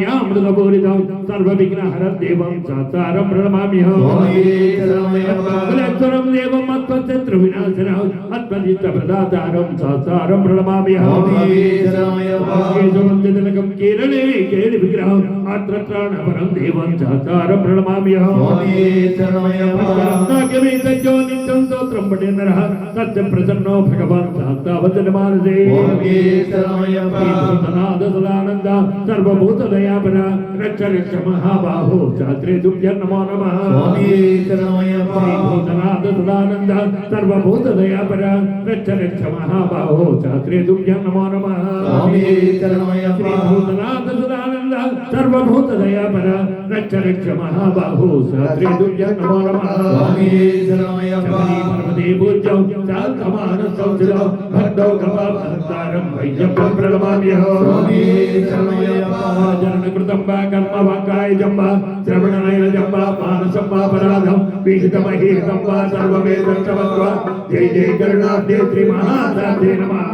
यामृतपूरितं सर्वविघ्नहरं देवं सातारं प्रणमाम्यहं कलेश्वरं देवं मत्वशत्रुविनाशनं मत्पतितप्रदातारं सातारं प्रणमाम्यहं केशवन्दनकं केरले केलिविग्रहं आत्रत्राणपरं देवं सातारं प्रणमाम्यहं नागमेतज्जो नित्यं स्तोत्रं पठे नरः सत्यं प्रसन्नो भगवान् सातावचनमानसे भूतनाद सदानन्द सर्वभूतदया रक्ष रक्ष महाबाहो शास्त्रे तुभ्यं नमो नमः भूतनाथ सदानंद सर्वभूतदयापर रक्ष रक्ष महाबाहो शास्त्रे तुभ्यं नमो नमः भूतनाथ सदानंद सर्वभूतदयापर रक्ष रक्ष महाबाहो शास्त्रे तुभ्यं नमो नमः पर्वते पूज्यं शान्तमानसंस्थितो भक्तौ कपालहस्तारं वैद्यं प्रणमाम्यहं कृतंबा कर्म वाकाय जंबा श्रवणाय जंबा मानसंबा पराधम पीठितमहीतंबा सर्ववेदं समत्वा जय जय गरुडाब्धे श्री महासाध्ये नमः।